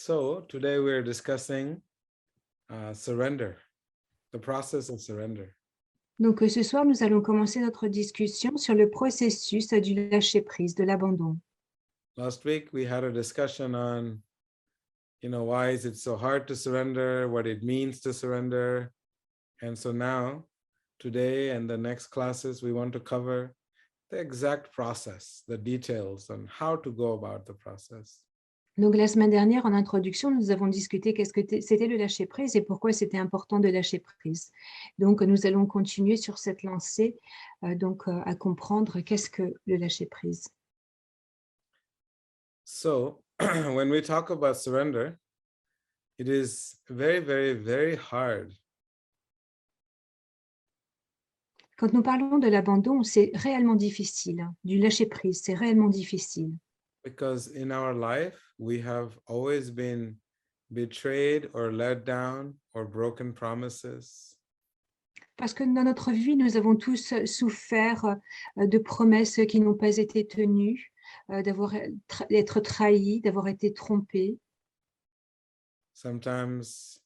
So today we're discussing surrender, the process of surrender. Donc, ce soir, nous allons commencer notre discussion sur le processus du lâcher-prise, de l'abandon. Last week we had a discussion on, why is it so hard to surrender, what it means to surrender. And so now, today and the next classes, we want to cover the exact process, the details on how to go about the process. Donc, la semaine dernière, en introduction, nous avons discuté qu'est-ce que c'était le lâcher-prise et pourquoi c'était important de lâcher prise. Donc, nous allons continuer sur cette lancée, à comprendre qu'est-ce que le lâcher-prise. So when we talk about surrender, it is very, very, very hard. Quand nous parlons de l'abandon, c'est réellement difficile. Du lâcher-prise, c'est réellement difficile. Because in our life, we have always been betrayed or let down or broken promises. Parce que dans notre vie, nous avons tous souffert de promesses qui n'ont pas été tenues, d'être trahis, d'avoir été trompés. Sometimes,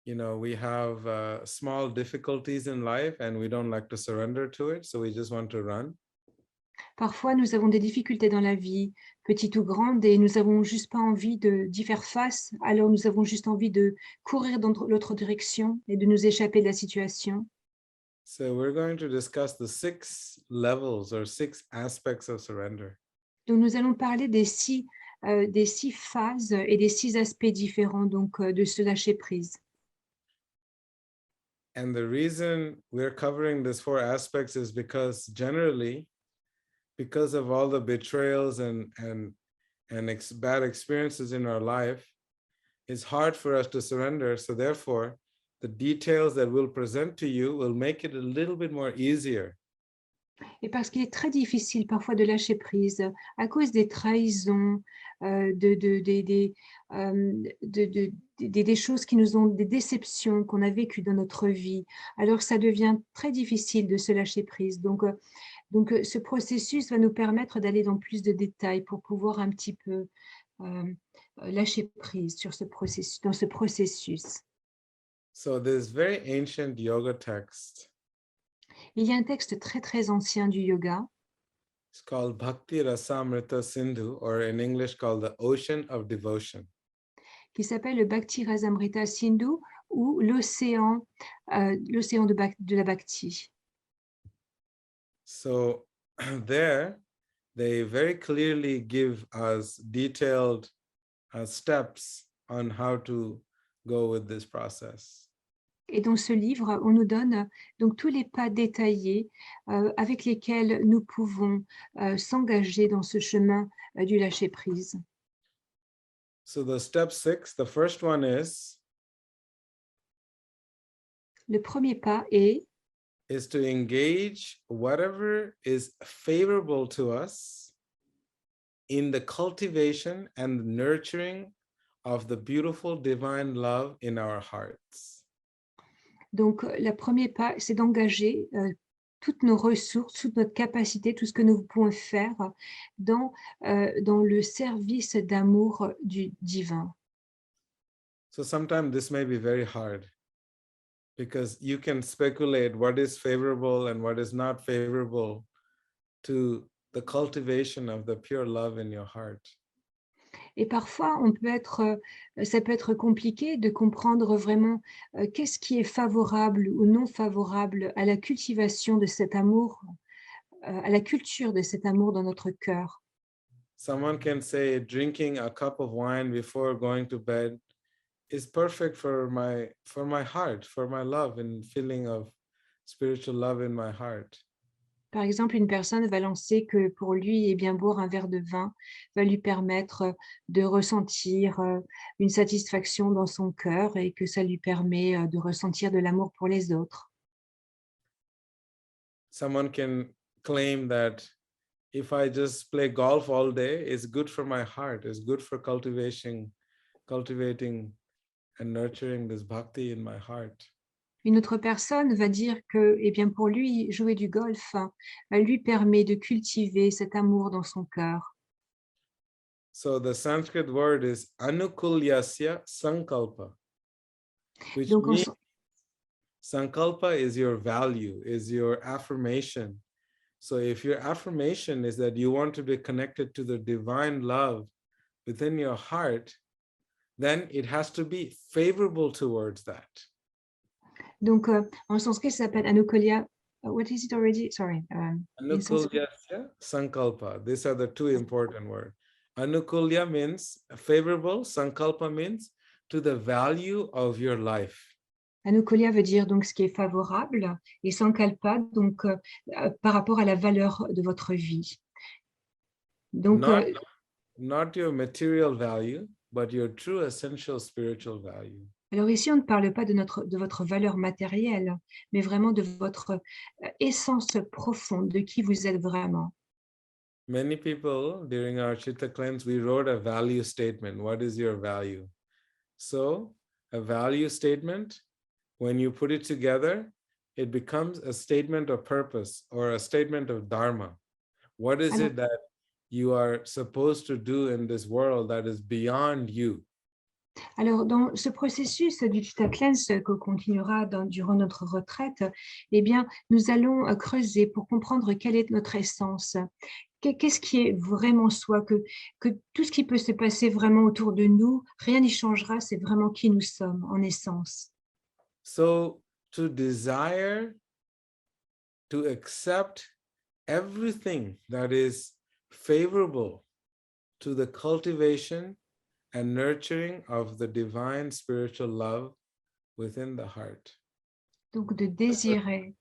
we have small difficulties in life and we don't like to surrender to it, so we just want to run. Parfois, nous avons des difficultés dans la vie, petites ou grandes, et nous n'avons juste pas envie d'y faire face. Alors, nous avons juste envie de courir dans l'autre direction et de nous échapper de la situation. So we're going to discuss the 6 levels or 6 aspects of surrender. Donc, nous allons parler des six phases et des 6 aspects différents de ce lâcher-prise. And the reason we're covering these 4 aspects is because generally, because of all the betrayals and bad experiences in our life, it's hard for us to surrender. So therefore, the details that we'll present to you will make it a little bit more easier. Et parce qu'il est très difficile parfois de lâcher prise à cause des trahisons, des choses qui nous ont, des déceptions qu'on a vécues dans notre vie. Alors ça devient très difficile de se lâcher prise. Donc, ce processus va nous permettre d'aller dans plus de détails pour pouvoir un petit peu lâcher prise sur dans ce processus. So this very ancient yoga text. Il y a un texte très, très ancien du yoga. It's called Bhakti Rasamrita Sindhu, or in English called the Ocean of Devotion. Qui s'appelle le Bhakti Rasamrita Sindhu ou l'océan de la Bhakti. So there, they very clearly give us detailed steps on how to go with this process. Et dans ce livre, on nous donne donc tous les pas détaillés avec lesquels nous pouvons s'engager dans ce chemin du lâcher-prise. So the step 6, the first one is Le premier pas is to engage whatever is favorable to us in the cultivation and nurturing of the beautiful divine love in our hearts. Donc, le premier pas, c'est d'engager toutes nos ressources, toute notre capacité, tout ce que nous pouvons faire dans le service d'amour du divin. So sometimes this may be very hard because you can speculate what is favorable and what is not favorable to the cultivation of the pure love in your heart. Et parfois, ça peut être compliqué de comprendre vraiment qu'est-ce qui est favorable ou non favorable à la cultivation de cet amour, à la culture de cet amour dans notre cœur. Someone can say drinking a cup of wine before going to bed is perfect for my heart, for my love and feeling of spiritual love in my heart. Par exemple, une personne va lancer que pour lui, eh bien, boire un verre de vin va lui permettre de ressentir une satisfaction dans son cœur et que ça lui permet de ressentir de l'amour pour les autres. Someone can claim that if I just play golf all day, it's good for my heart, it's good for cultivating and nurturing this bhakti in my heart. Une autre personne va dire que, eh bien, pour lui, jouer du golf lui permet de cultiver cet amour dans son cœur. So the Sanskrit word is anukulyasya sankalpa, which Donc, means sankalpa is your value, is your affirmation. So if your affirmation is that you want to be connected to the divine love within your heart, then it has to be favorable towards that. En sanskrit, ça s'appelle anukulya. What is it already? Sorry. In Sanskrit. Anukulyasya sankalpa. These are the two important words. Anukulya means favorable, sankalpa means to the value of your life. Anukulya veut dire donc ce qui est favorable et sankalpa donc par rapport à la valeur de votre vie. Donc Not your material value, but your true essential spiritual value. alors ici on ne parle pas de votre valeur matérielle, mais vraiment de votre essence profonde, de qui vous êtes vraiment. Many people during our Chitta cleanse, we wrote a value statement. What is your value? So a value statement, when you put it together, it becomes a statement of purpose or a statement of dharma. What is it that you are supposed to do in this world that is beyond you? Alors, dans ce processus du Chitta Cleanse que continuera durant notre retraite, eh bien, nous allons creuser pour comprendre quelle est notre essence. Qu'est-ce qui est vraiment soi, que tout ce qui peut se passer vraiment autour de nous, rien n'y changera, c'est vraiment qui nous sommes en essence. So to desire, to accept everything that is favorable to the cultivation and nurturing of the divine spiritual love within the heart. Donc de désirer,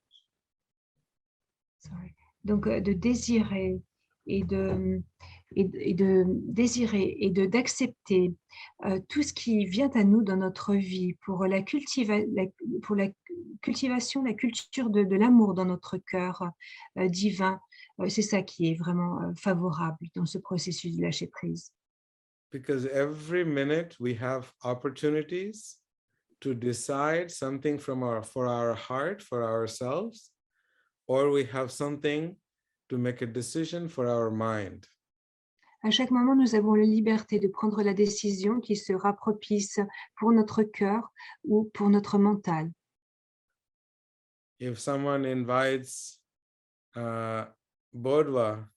de désirer et de désirer et d'accepter tout ce qui vient à nous dans notre vie pour la cultivation, la culture de l'amour dans notre cœur divin. C'est ça qui est vraiment favorable dans ce processus de lâcher prise. Because every minute we have opportunities to decide something for our heart, for ourselves, or we have something to make a decision for our mind. À chaque moment, nous avons la liberté de prendre la décision qui sera propice pour notre cœur ou pour notre mental. If someone invites Bodwa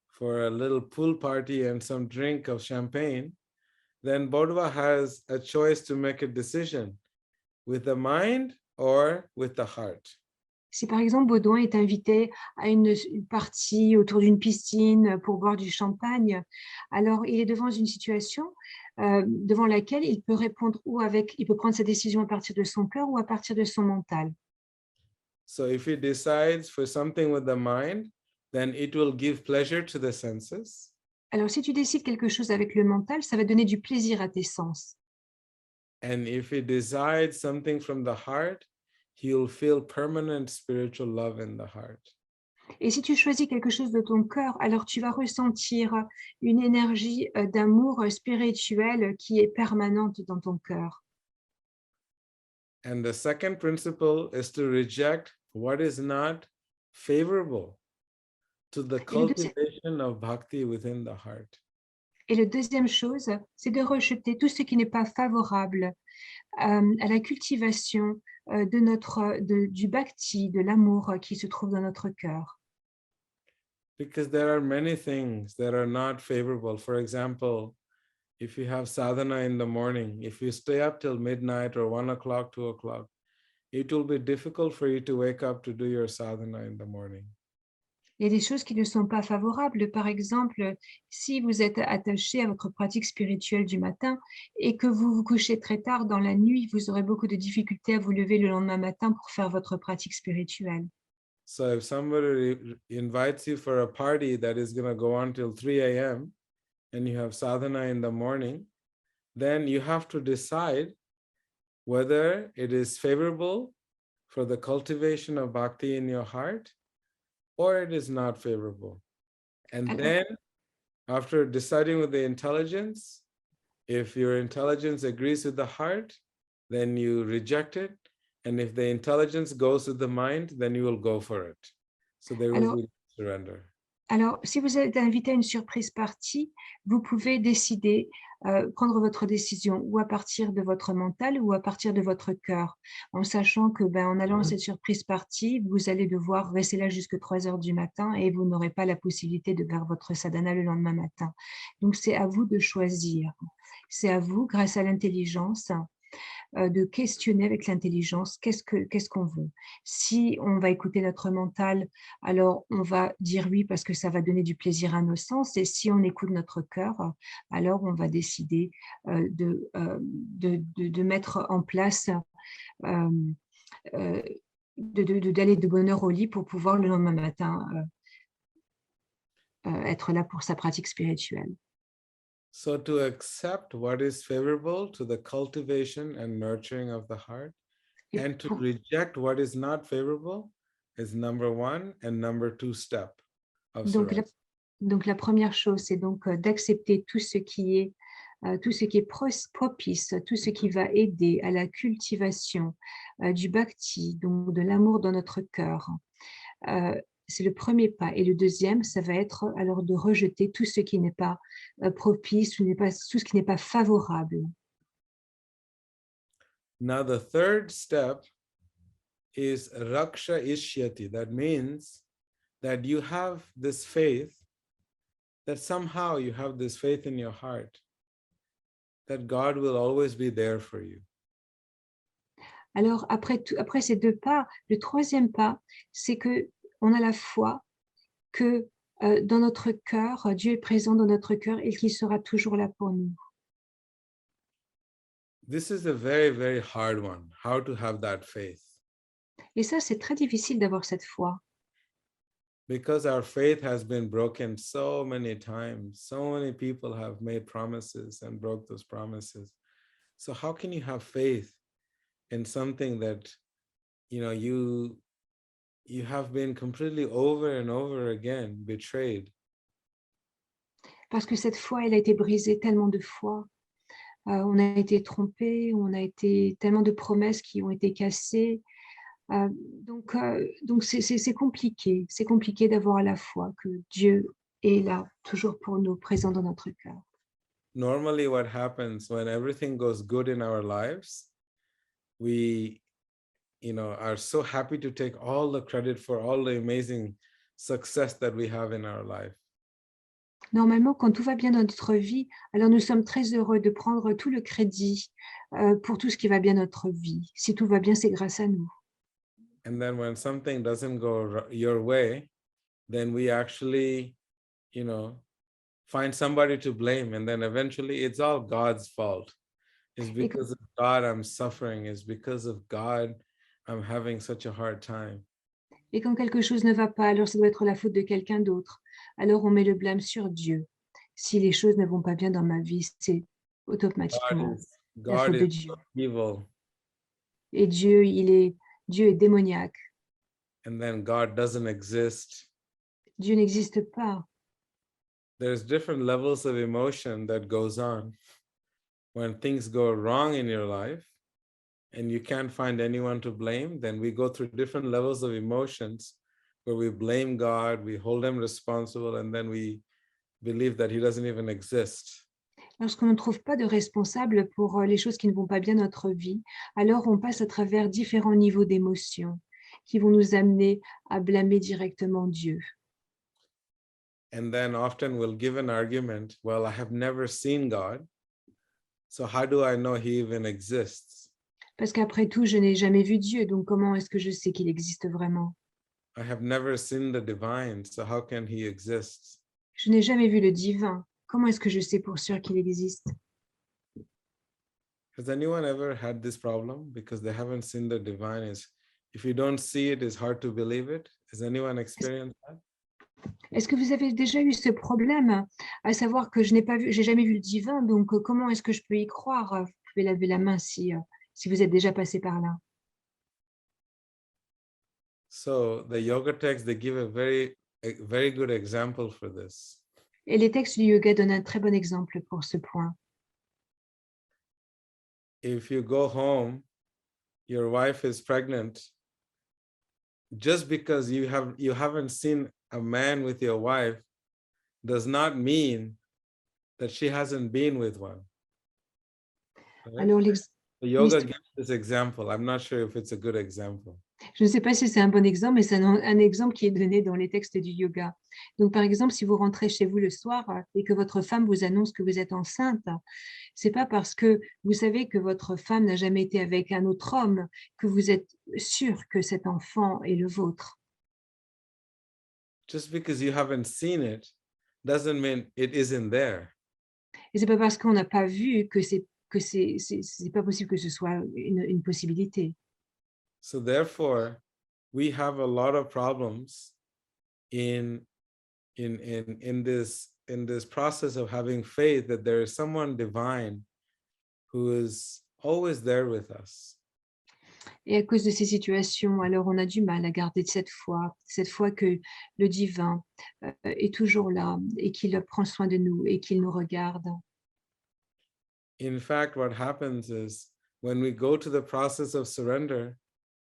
for a little pool party and some drink of champagne, then Bodwa has a choice to make a decision with the mind or with the heart. Si par exemple Baudouin est invité à une partie autour d'une piscine pour boire du champagne, alors il est devant une situation devant laquelle il peut répondre il peut prendre sa décision à partir de son cœur ou à partir de son mental. So if he decides for something with the mind, then it will give pleasure to the senses. Alors si tu décides quelque chose avec le mental, ça va donner du plaisir à tes sens. And if he decides something from the heart, he'll feel permanent spiritual love in the heart. Et si tu choisis quelque chose de ton cœur, alors tu vas ressentir une énergie d'amour spirituel qui est permanente dans ton cœur. And the second principle is to reject what is not favorable to the cultivation of bhakti within the heart. Et la deuxième chose, c'est de rejeter tout ce qui n'est pas favorable à la cultivation du bhakti, de l'amour qui se trouve dans notre cœur. Because there are many things that are not favorable. For example, if you have sadhana in the morning, if you stay up till midnight or 1 o'clock, 2 o'clock, it will be difficult for you to wake up to do your sadhana in the morning. Il y a des choses qui ne sont pas favorables. Par exemple, si vous êtes attaché à votre pratique spirituelle du matin et que vous vous couchez très tard dans la nuit, vous aurez beaucoup de difficultés à vous lever le lendemain matin pour faire votre pratique spirituelle. So if somebody invites you for a party that is going to go on till 3 a.m. and you have sadhana in the morning, then you have to decide whether it is favorable for the cultivation of bhakti in your heart or it is not favorable. And then after deciding with the intelligence, if your intelligence agrees with the heart, then you reject it. And if the intelligence goes with the mind, then you will go for it. So there will be surrender. Alors, si vous êtes invité à une surprise party, vous pouvez décider, prendre votre décision ou à partir de votre mental ou à partir de votre cœur, en sachant que, en allant à cette surprise party, vous allez devoir rester là jusque 3 heures du matin et vous n'aurez pas la possibilité de faire votre sadhana le lendemain matin. Donc c'est à vous de choisir. C'est à vous, grâce à l'intelligence, de questionner avec l'intelligence qu'est-ce qu'on veut. Si on va écouter notre mental, alors on va dire oui parce que ça va donner du plaisir à nos sens, et si on écoute notre cœur, alors on va décider de mettre en place, euh, euh, d'aller de bonne heure au lit pour pouvoir le lendemain matin être là pour sa pratique spirituelle. So to accept what is favorable to the cultivation and nurturing of the heart, Et and to pour, reject what is not favorable is number one and number two step of donc, surrender. donc la première chose, c'est donc d'accepter tout ce qui est propice, tout ce qui va aider à la cultivation du bhakti, donc de l'amour dans notre cœur. C'est le premier pas. Et le deuxième, ça va être alors de rejeter tout ce qui n'est pas propice, tout ce qui n'est pas favorable. Now the third step is raksha ishyati. That means that you have this faith, that somehow you have this faith in your heart that God will always be there for you. Alors, après ces deux pas, le troisième pas, c'est que on a la foi que dans notre cœur, Dieu est présent dans notre cœur et qu'il sera toujours là pour nous. This is a very, very hard one, how to have that faith. Et ça, c'est très difficile d'avoir cette foi. Because our faith has been broken so many times. So many people have made promises and broke those promises. So how can you have faith in something that you have been completely over and over again betrayed? Parce que cette foi, elle a été brisée tellement de fois. On a été trompé, on a été tellement de promesses qui ont été cassées. Donc c'est compliqué. C'est compliqué d'avoir à la foi que Dieu est là, toujours pour nous, présent dans notre cœur. Normally, what happens when everything goes good in our lives, we are so happy to take all the credit for all the amazing success that we have in our life. Normalement, quand tout va bien dans notre vie, alors nous sommes très heureux de prendre tout le crédit pour tout ce qui va bien dans notre vie. Si tout va bien, c'est grâce à nous. And then when something doesn't go your way, then we actually, find somebody to blame. And then eventually it's all God's fault. It's Et quand, because of God I'm suffering. It's because of God I'm having such a hard time. et quand quelque chose ne va pas, alors ça doit être la faute de quelqu'un d'autre. Alors on met le blâme sur Dieu. Si les choses ne vont pas bien dans ma vie, c'est automatiquement la God faute de is Dieu. so evil. Et Dieu est démoniaque. And then God doesn't exist. Dieu n'existe pas. There's different levels of emotion that goes on when things go wrong in your life and you can't find anyone to blame. Then we go through different levels of emotions where we blame God, we hold him responsible, and then we believe that he doesn't even exist. Lorsqu'on ne trouve pas de responsable pour les choses qui ne vont pas bien dans notre vie, alors on passe à travers différents niveaux d'émotions qui vont nous amener à blâmer directement Dieu. And then often we'll give an argument, well, I have never seen God, so how do I know he even exists? Parce qu'après tout, je n'ai jamais vu Dieu, donc comment est-ce que je sais qu'il existe vraiment? I have never seen the divine, so how can he exist? Je n'ai jamais vu le divin, comment est-ce que je sais pour sûr qu'il existe? Has anyone ever had this problem because they haven't seen the divine? Is if you don't see it, it's hard to believe it. Has anyone experienced that? Est-ce que vous avez déjà eu ce problème, à savoir que je n'ai pas vu, j'ai jamais vu le divin, donc comment est-ce que je peux y croire? Vous pouvez lever la main si vous êtes déjà passé par là. So the yoga texts, they give a very good example for this. Et les textes du yoga donnent un très bon exemple pour ce point. If you go home, your wife is pregnant, just because you haven't seen a man with your wife does not mean that she hasn't been with one. Right? Alors, Yoga gives this example. I'm not sure if it's a good example. je ne sais pas si c'est un bon exemple, mais c'est un exemple qui est donné dans les textes du yoga. Donc, par exemple, si vous rentrez chez vous le soir et que votre femme vous annonce que vous êtes enceinte, c'est pas parce que vous savez que votre femme n'a jamais été avec un autre homme que vous êtes sûr que cet enfant est le vôtre. Just because you haven't seen it doesn't mean it isn't there. Et c'est pas parce qu'on n'a pas vu que c'est pas possible que ce soit une possibilité. So therefore, we have a lot of problems in this process of having faith that there is someone divine who is always there with us. Et à cause de ces situations, alors on a du mal à garder cette foi que le divin est toujours là et qu'il prend soin de nous et qu'il nous regarde. In fact, what happens is when we go to the process of surrender,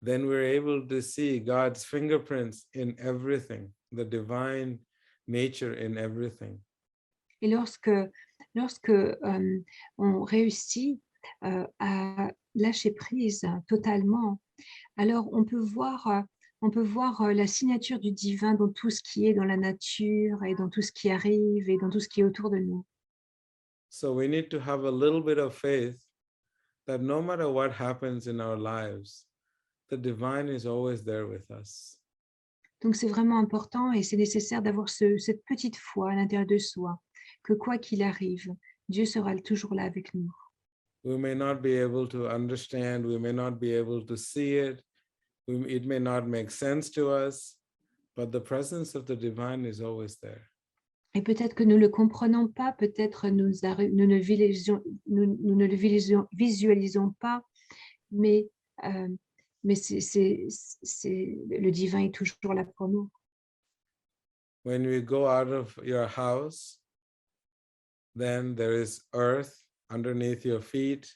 then we're able to see God's fingerprints in everything, the divine nature in everything. Et lorsque on réussit à lâcher prise totalement, alors on peut voir la signature du divin dans tout ce qui est dans la nature et dans tout ce qui arrive et dans tout ce qui est autour de nous. So we need to have a little bit of faith that no matter what happens in our lives, the divine is always there with us. Donc c'est vraiment important et c'est nécessaire d'avoir cette petite foi à l'intérieur de soi, que quoi qu'il arrive, Dieu sera toujours là avec nous. We may not be able to understand, we may not be able to see it, it may not make sense to us, but the presence of the divine is always there. Et peut-être que nous ne le comprenons pas, peut-être nous ne le visualisons pas, mais le divin est toujours là pour nous. When we go out of your house, then there is earth underneath your feet,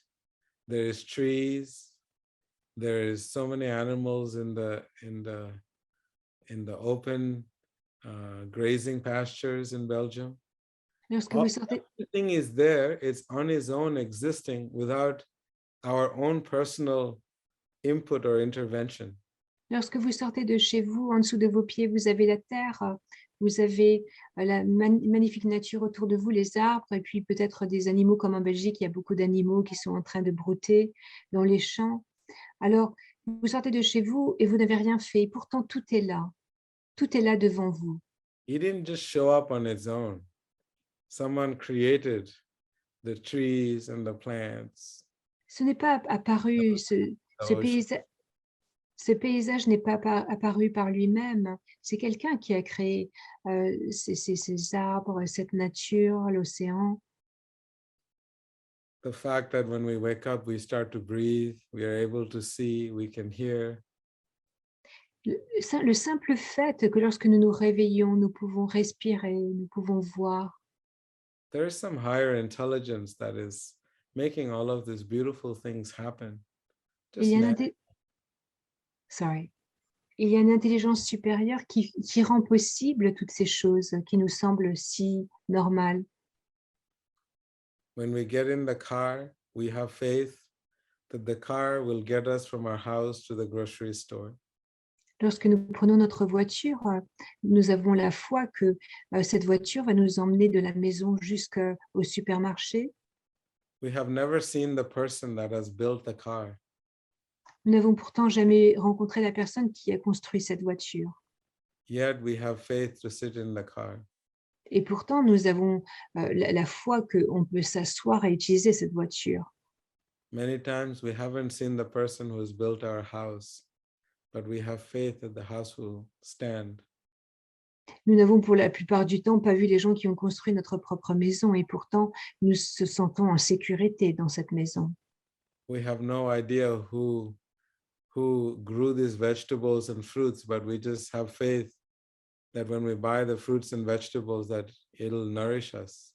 there is trees, there is so many animals in the open grazing pastures in Belgium. Lorsque vous sortez, Everything is there, it's on its own existing without our own personal input or intervention. Lorsque vous sortez de chez vous, en dessous de vos pieds, vous avez la terre, vous avez la magnifique nature autour de vous, les arbres, et puis peut-être des animaux comme en Belgique, il y a beaucoup d'animaux qui sont en train de brouter dans les champs. Alors, vous sortez de chez vous et vous n'avez rien fait. Pourtant, tout est là devant vous. It didn't just show up on its own. Someone created the trees and the plants. Ce n'est pas apparu, ce paysage n'est pas apparu par lui-même. C'est quelqu'un qui a créé ces arbres, cette nature, l'océan. The fact that when we wake up, we start to breathe, we are able to see, we can hear. Le simple fait que lorsque nous nous réveillons, nous pouvons respirer, nous pouvons voir. There is some higher intelligence that is making all of these beautiful things happen. Il y a il y a une intelligence supérieure qui rend possible toutes ces choses qui nous semblent si normales. When we get in the car, we have faith that the car will get us from our house to the grocery store. Lorsque nous prenons notre voiture, nous avons la foi que cette voiture va nous emmener de la maison jusqu'au supermarché. We have never seen the person that has built the car. Nous n'avons pourtant jamais rencontré la personne qui a construit cette voiture. Yet we have faith to sit in the car. Et pourtant, nous avons la foi qu'on peut s'asseoir et utiliser cette voiture. Many times we haven't seen the person who has built our house, but we have faith that the house will stand. Nous n'avons pour la plupart du temps pas vu les gens qui ont construit notre propre maison et pourtant nous se sentons en sécurité dans cette maison. We have no idea who grew these vegetables and fruits, but we just have faith that when we buy the fruits and vegetables that it'll nourish us.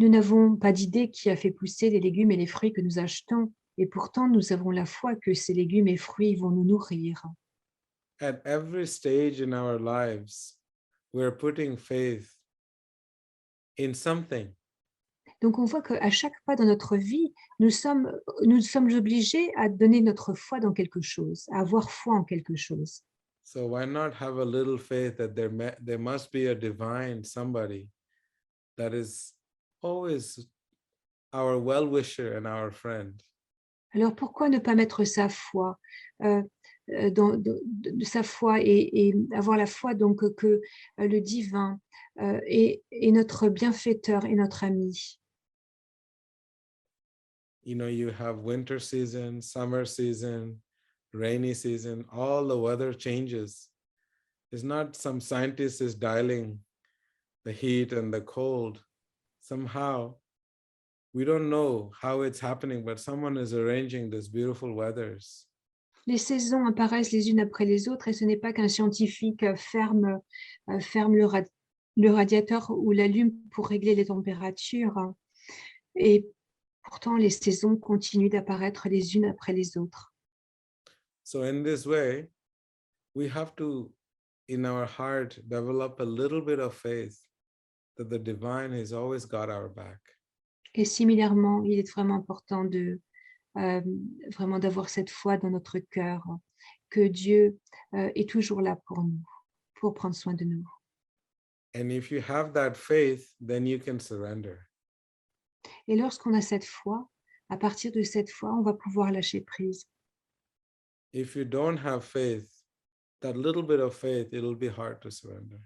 Nous n'avons pas d'idée qui a fait pousser les légumes et les fruits que nous achetons et pourtant nous avons la foi que ces légumes et fruits vont nous nourrir. At every stage in our lives, we're putting faith in something. Donc, on voit qu'à chaque pas dans notre vie, nous sommes obligés à donner notre foi dans quelque chose, à avoir foi en quelque chose. So why not have a little faith that there must be a divine somebody that is always our well-wisher and our friend. Alors, pourquoi ne pas mettre sa foi de sa foi et avoir la foi donc que le divin est notre bienfaiteur et notre ami. You know, you have winter season, summer season, rainy season, all the weather changes. It's not some scientist is dialing the heat and the cold. Somehow, we don't know how it's happening, but someone is arranging these beautiful weathers. Les saisons apparaissent les unes après les autres et ce n'est pas qu'un scientifique ferme le radiateur ou l'allume pour régler les températures. Et pourtant, les saisons continuent d'apparaître les unes après les autres. So in this way, we have to, in our heart, develop a little bit of faith that the divine has always got our back. Et similairement, il est vraiment important vraiment d'avoir cette foi dans notre cœur, que Dieu est toujours là pour nous, pour prendre soin de nous. And if you have that faith, then you can surrender. Et lorsqu'on a cette foi, à partir de cette foi, on va pouvoir lâcher prise. If you don't have faith, that little bit of faith, it'll be hard to surrender.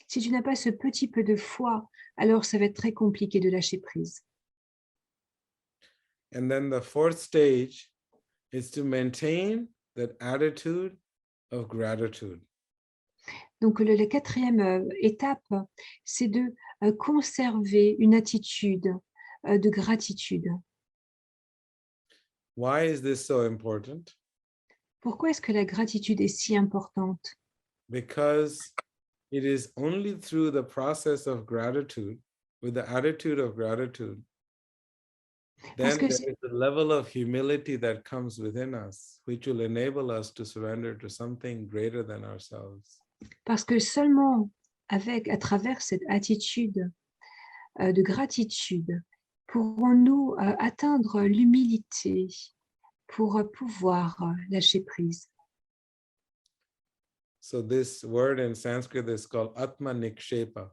Si tu n'as pas ce petit peu de foi, alors ça va être très compliqué de lâcher prise. And then the fourth stage is to maintain that attitude of gratitude. Donc, la quatrième étape, c'est de conserver une attitude de gratitude. Why is this so important? Pourquoi est-ce que la gratitude est si importante? Because it is only through the process of gratitude, with the attitude of gratitude, then there is a level of humility that comes within us, which will enable us to surrender to something greater than ourselves. Parce que seulement à travers cette attitude de gratitude, pourrons-nous atteindre l'humilité pour pouvoir lâcher prise. So this word in Sanskrit is called Atma Nikshepa.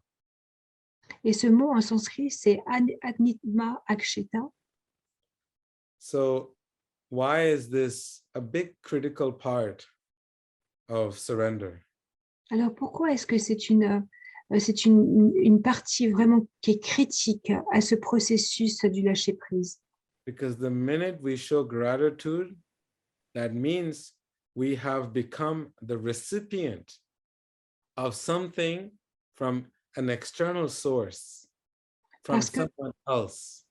Et ce mot en sanskrit, c'est Atma Aksheta. So why is this a big critical part of surrender? Alors pourquoi est-ce que c'est une partie vraiment qui est critique à ce processus du lâcher prise? Because the minute we show gratitude, that means we have become the recipient of something from an external source, from someone else.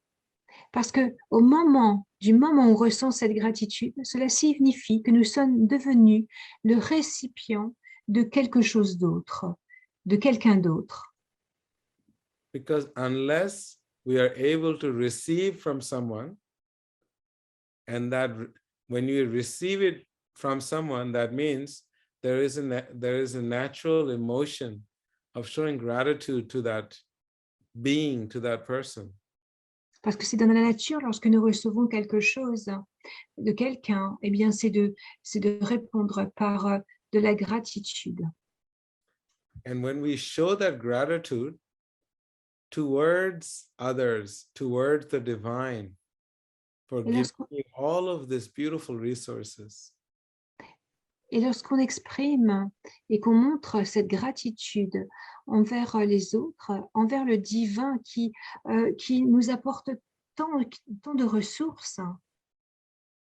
Parce que au moment où on ressent cette gratitude, cela signifie que nous sommes devenus le récipient de quelque chose d'autre, de quelqu'un d'autre. Because unless we are able to receive from someone, and that when you receive it from someone, that means there is a natural emotion of showing gratitude to that being, to that person. Parce que c'est dans la nature, lorsque nous recevons quelque chose de quelqu'un, eh bien c'est de répondre par de la gratitude. And when we show that gratitude towards others, towards the divine, for giving you all of these beautiful resources. Et lorsqu'on exprime et qu'on montre cette gratitude envers les autres, envers le divin qui nous apporte tant de ressources,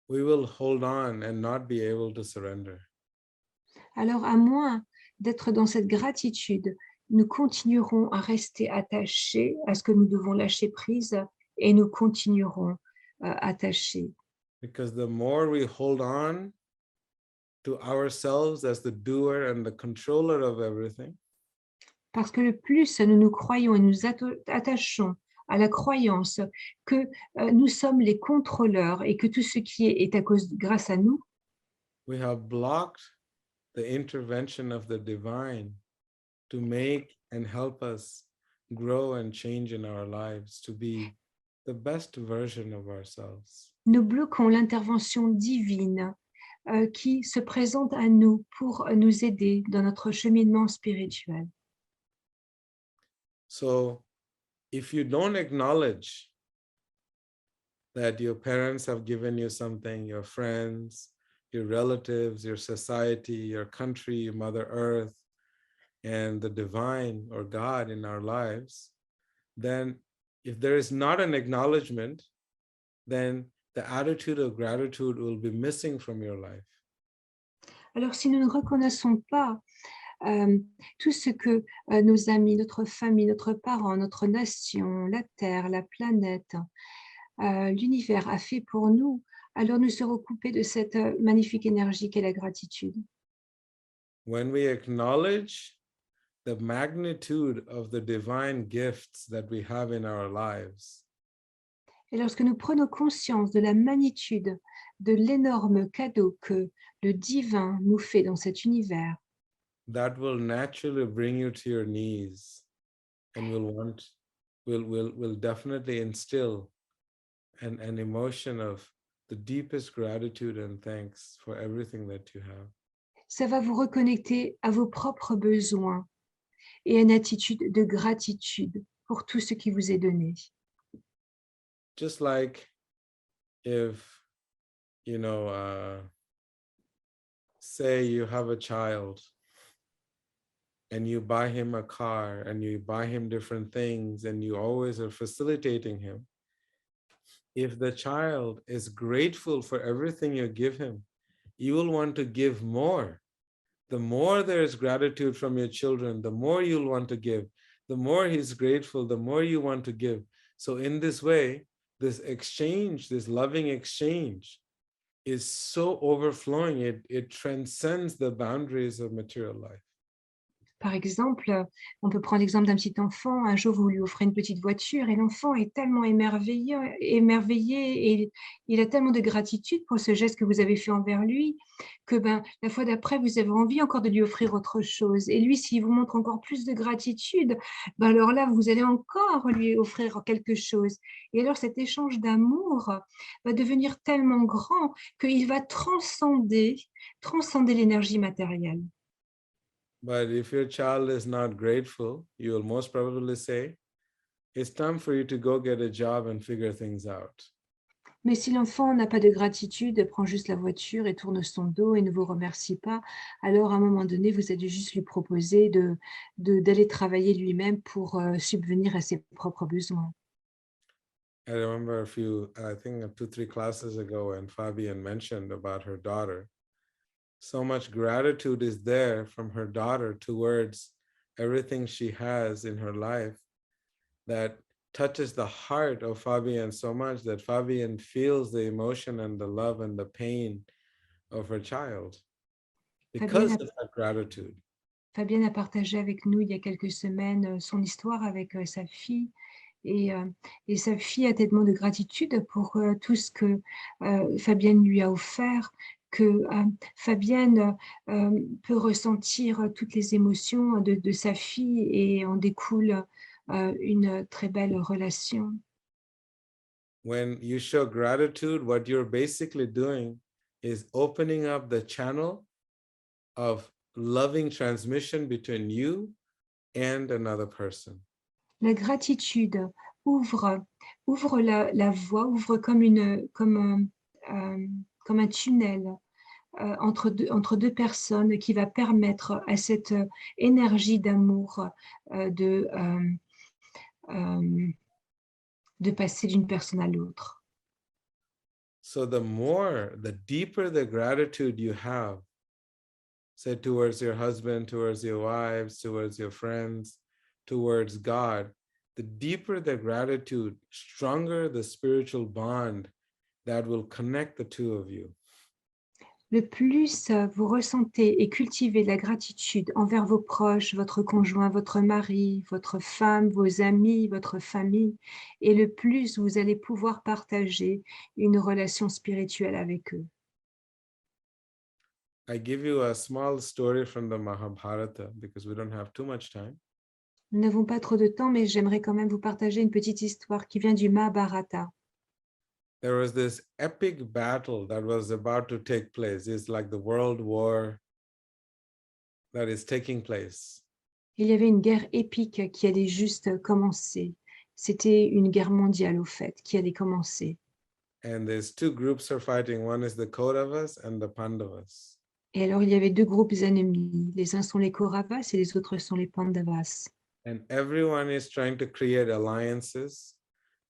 we will hold on and not be able to surrender. Alors, à moins d'être dans cette gratitude, nous continuerons à rester attachés à ce que nous devons lâcher prise et nous continuerons attachés. Because the more we hold on to ourselves as the doer and the controller of everything, parce que le plus nous croyons et nous attachons à la croyance que nous sommes les contrôleurs et que tout ce qui est grâce à nous, we have blocked the intervention of the divine to make and help us grow and change in our lives to be the best version of ourselves. Nous bloquons l'intervention divine qui se présente à nous pour nous aider dans notre cheminement spirituel. So if you don't acknowledge that your parents have given you something, your friends, your relatives, your society, your country, Mother Earth, and the divine or God in our lives, then if there is not an acknowledgement, then the attitude of gratitude will be missing from your life. Alors, si nous ne reconnaissons pas tout ce que nos amis, notre famille, notre parent, notre nation, la Terre, la planète, l'univers a fait pour nous, alors nous serons coupés de cette magnifique énergie qu'est la gratitude. When we acknowledge the magnitude of the divine gifts that we have in our lives, Et lorsque nous prenons conscience de la magnitude de l'énorme cadeau que le divin nous fait dans cet univers, that will naturally bring you to your knees and will definitely instill an emotion of the deepest gratitude and thanks for everything that you have. ça va vous reconnecter à vos propres besoins et à une attitude de gratitude pour tout ce qui vous est donné. Just like if, say you have a child and you buy him a car and you buy him different things and you always are facilitating him. If the child is grateful for everything you give him, you will want to give more. The more there is gratitude from your children, the more you'll want to give. The more he's grateful, the more you want to give. So in this way, this exchange, this loving exchange is so overflowing, it transcends the boundaries of material life. Par exemple, on peut prendre l'exemple d'un petit enfant. Un jour, vous lui offrez une petite voiture et l'enfant est tellement émerveillé et il a tellement de gratitude pour ce geste que vous avez fait envers lui que la fois d'après, vous avez envie encore de lui offrir autre chose. Et lui, s'il vous montre encore plus de gratitude, alors là, vous allez encore lui offrir quelque chose. Et alors, cet échange d'amour va devenir tellement grand qu'il va transcender l'énergie matérielle. But if your child is not grateful, you will most probably say, it's time for you to go get a job and figure things out. Mais si l'enfant n'a pas de gratitude, prend juste la voiture et tourne son dos et ne vous remercie pas, alors à un moment donné, vous allez juste lui proposer d'aller travailler lui-même pour subvenir à ses propres besoins. I remember I think 2-3 classes ago when Fabian mentioned about her daughter. So much gratitude is there from her daughter towards everything she has in her life that touches the heart of Fabian so much that Fabian feels the emotion and the love and the pain of her child because of that gratitude. Fabienne a partagé avec nous il y a quelques semaines son histoire avec sa fille. Et sa fille a tellement de gratitude pour tout ce que Fabienne lui a offert, que Fabienne peut ressentir toutes les émotions de sa fille et en découle une très belle relation. When you show gratitude, what you're basically doing is opening up the channel of loving transmission between you and another person. La gratitude ouvre la voie, ouvre comme un tunnel entre deux personnes qui va permettre à cette énergie d'amour de passer d'une personne à l'autre. So the deeper the gratitude you have, say towards your husband, towards your wives, towards your friends, towards God, the deeper the gratitude, stronger the spiritual bond that will connect the two of you. Le plus vous ressentez et cultivez la gratitude envers vos proches, votre conjoint, votre mari, votre femme, vos amis, votre famille, et le plus vous allez pouvoir partager une relation spirituelle avec eux. I give you a small story from the Mahabharata because we don't have too much time. Nous n'avons pas trop de temps, mais j'aimerais quand même vous partager une petite histoire qui vient du Mahabharata. There was this epic battle that was about to take place. It's like the world war that is taking place. Il y avait une guerre épique qui allait juste commencer. C'était une guerre mondiale, au fait, qui allait commencer. And there's two groups are fighting. One is the Kauravas and the Pandavas. Et alors, il y avait deux groupes ennemis. Les uns sont les Kauravas et les autres sont les Pandavas. And everyone is trying to create alliances.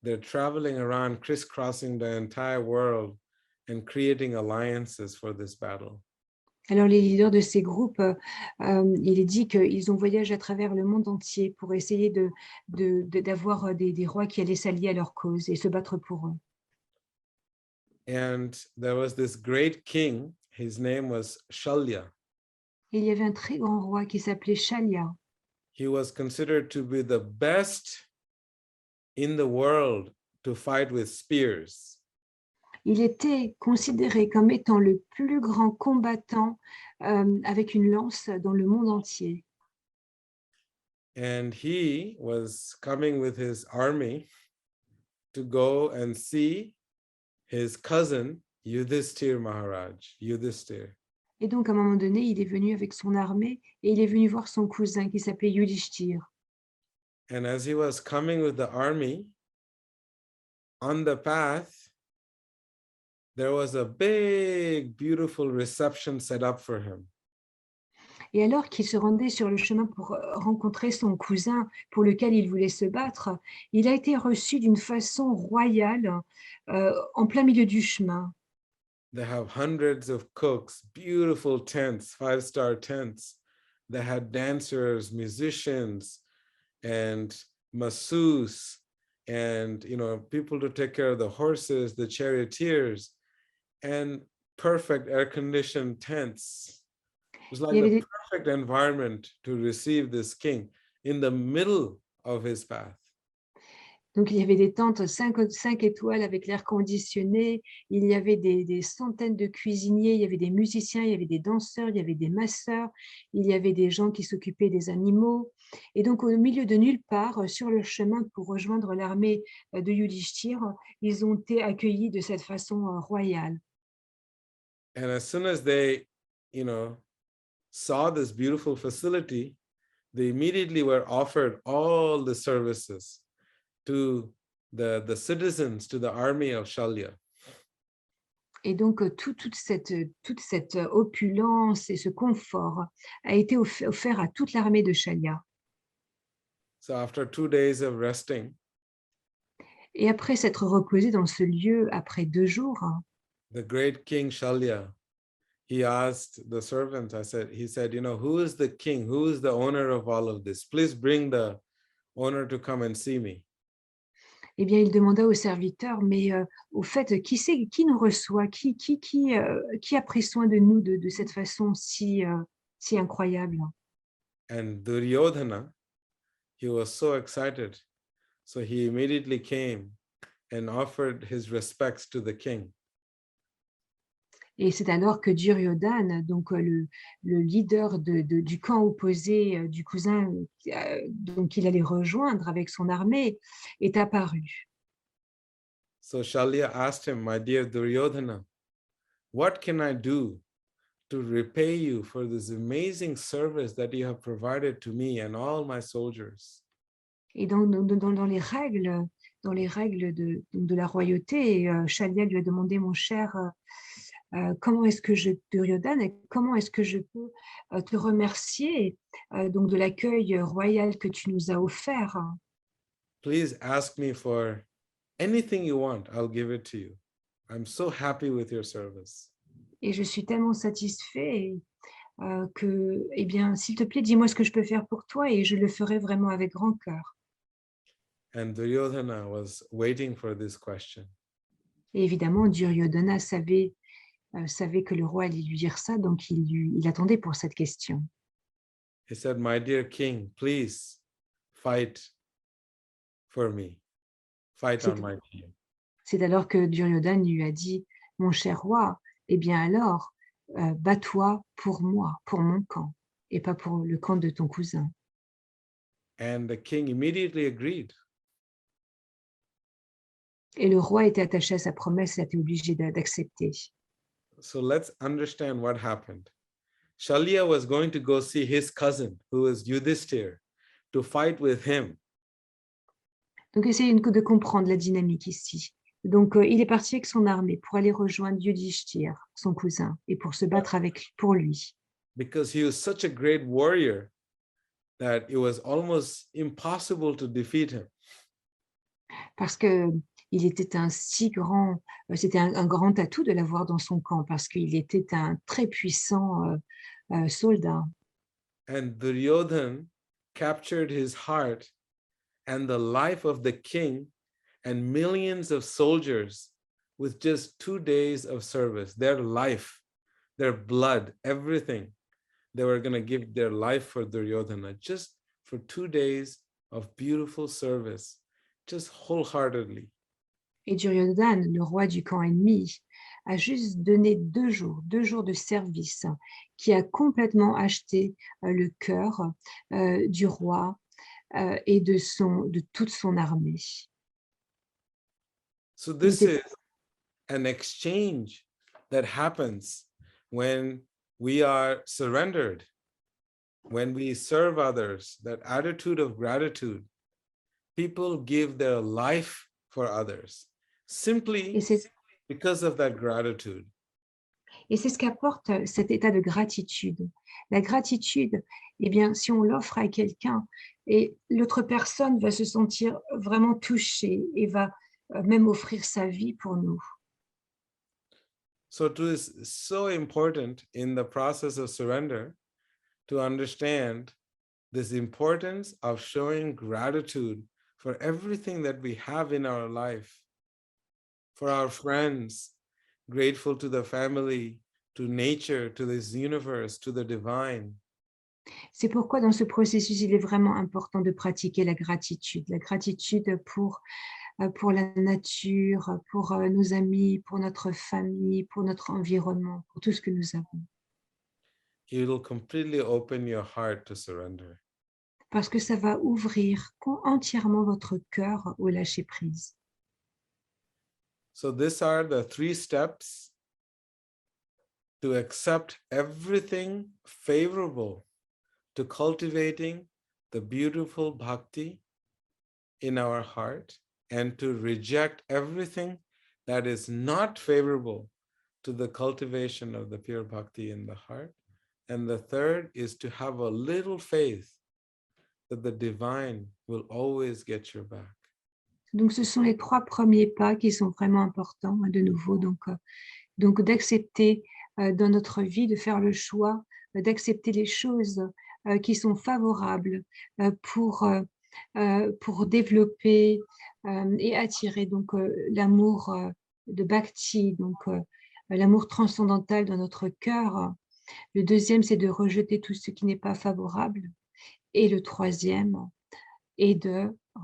They're traveling around, crisscrossing the entire world and creating alliances for this battle. Alors, les leaders de ces groupes, il est dit qu'ils ont voyagé à travers le monde entier pour essayer d'avoir des rois qui allaient s'allier à leur cause et se battre pour eux. And there was this great king. His name was Shalya. Et il y avait un très grand roi qui s'appelait Shalya. He was considered to be the best in the world to fight with spears. Il était considéré comme étant le plus grand combattant avec une lance dans le monde entier. And he was coming with his army to go and see his cousin Yudhishthir Maharaj, Yudhishthir. Et donc, à un moment donné, il est venu avec son armée et il est venu voir son cousin qui s'appelait Yudhishthir. And as he was coming with the army, on the path, there was a big, beautiful reception set up for him. Et alors qu'il se rendait sur le chemin pour rencontrer son cousin pour lequel il voulait se battre, il a été reçu d'une façon royale en plein milieu du chemin. They have hundreds of cooks, beautiful tents, 5-star tents. They had dancers, musicians, and masseuses, and people to take care of the horses, the charioteers, and perfect air-conditioned tents. It was like the perfect environment to receive this king in the middle of his path. Donc, il y avait des tentes 5 étoiles avec l'air conditionné, il y avait des centaines de cuisiniers, il y avait des musiciens, il y avait des danseurs, il y avait des masseurs, il y avait des gens qui s'occupaient des animaux. Et donc, au milieu de nulle part, sur le chemin pour rejoindre l'armée de Yudhishthir, ils ont été accueillis de cette façon royale. And as soon as they, saw this beautiful facility, they immediately were offered all the services to the citizens, to the army of Shalya. Et donc, toute cette opulence et ce confort a été offert à toute l'armée de Shalya. So after 2 days of resting, et après s'être reposé dans ce lieu, après 2 jours, the great king Shalya, he asked the servant, he said, who is the king? Who is the owner of all of this? Please bring the owner to come and see me. Eh bien, il demanda au serviteur, mais au fait, qui nous reçoit, qui a pris soin de nous de cette façon si incroyable? And Duryodhana, he was so excited. So he immediately came and offered his respects to the king. Et c'est alors que Duryodhana, donc le leader du camp opposé du cousin, donc il allait rejoindre avec son armée, est apparu. So Shalya asked him, my dear Duryodhana, what can I do to repay you for this amazing service that you have provided to me and all my soldiers? Et dans les règles de la royauté, Shalya lui a demandé, mon cher, comment est-ce que Duryodhana, comment est-ce que je peux te remercier donc de l'accueil royal que tu nous as offert? Please ask me for anything you want, I'll give it to you. I'm so happy with your service. Et je suis tellement satisfait que, eh bien, s'il te plaît, dis-moi ce que je peux faire pour toi et je le ferai vraiment avec grand cœur. And Duryodhana was waiting for this question. Et évidemment, Duryodhana savait que le roi allait lui dire ça, donc il attendait pour cette question. He said, my dear king, please fight for me. Fight on my team. C'est alors que Duryodhana lui a dit, mon cher roi, eh bien alors, bats-toi pour moi, pour mon camp, et pas pour le camp de ton cousin. And the king immediately agreed. Et le roi était attaché à sa promesse, il a été obligé d'accepter. So let's understand what happened. Shalya was going to go see his cousin, who is Yudhishthir, to fight with him. Donc, essayez de comprendre la dynamique ici. Donc, il est parti avec son armée pour aller rejoindre Yudhishthir, son cousin, et pour se battre pour lui. Because he was such a great warrior that it was almost impossible to defeat him. Parce que il était un si grand, c'était un grand atout de l'avoir dans son camp, parce qu'il était un très puissant soldat. And Duryodhan captured his heart and the life of the king and millions of soldiers with just 2 days of service. Their life, their blood, everything. They were going to give their life for Duryodhana just for 2 days of beautiful service, just wholeheartedly. Et Duryodhana, le roi du camp ennemi, a juste donné 2 jours de service, qui a complètement acheté le cœur du roi et de toute son armée. So this is an exchange that happens when we are surrendered, when we serve others, that attitude of gratitude. People give their life for others simply because of that gratitude. Et c'est ce qu'apporte cet état de gratitude. La gratitude, eh bien, si on l'offre à quelqu'un, et l'autre personne va se sentir vraiment touchée et va même offrir sa vie pour nous. So it is so important in the process of surrender to understand this importance of showing gratitude for everything that we have in our life, for our friends, grateful to the family, to nature, to this universe, to the divine. C'est pourquoi dans ce processus, il est vraiment important de pratiquer la gratitude pour la nature, pour nos amis, pour notre famille, pour notre environnement, pour tout ce que nous avons. It will completely open your heart to surrender. Parce que ça va ouvrir entièrement votre cœur au lâcher-prise. So these are the 3 steps to accept everything favorable to cultivating the beautiful bhakti in our heart and to reject everything that is not favorable to the cultivation of the pure bhakti in the heart. And the third is to have a little faith that the divine will always get your back. Donc, ce sont les 3 premiers pas qui sont vraiment importants, de nouveau. Donc d'accepter dans notre vie, de faire le choix, d'accepter les choses qui sont favorables pour développer et attirer donc l'amour de bhakti, donc l'amour transcendantal dans notre cœur. Le deuxième, c'est de rejeter tout ce qui n'est pas favorable. Et le troisième est de... Oh,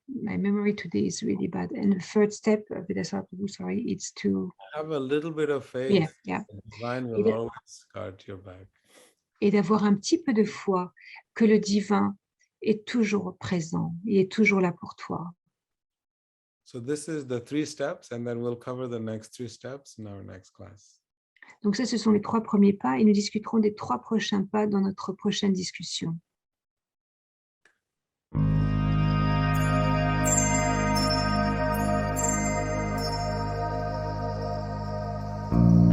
my memory today is really bad. And the third step, sorry, it's to... Have a little bit of faith. Yeah. The divine will always guard your back. Et d'avoir un petit peu de foi que le divin est toujours présent, il est toujours là pour toi. So this is the 3 steps, and then we'll cover the next 3 steps in our next class. Donc ça, ce sont les 3 premiers pas et nous discuterons des 3 prochains pas dans notre prochaine discussion. Thank you.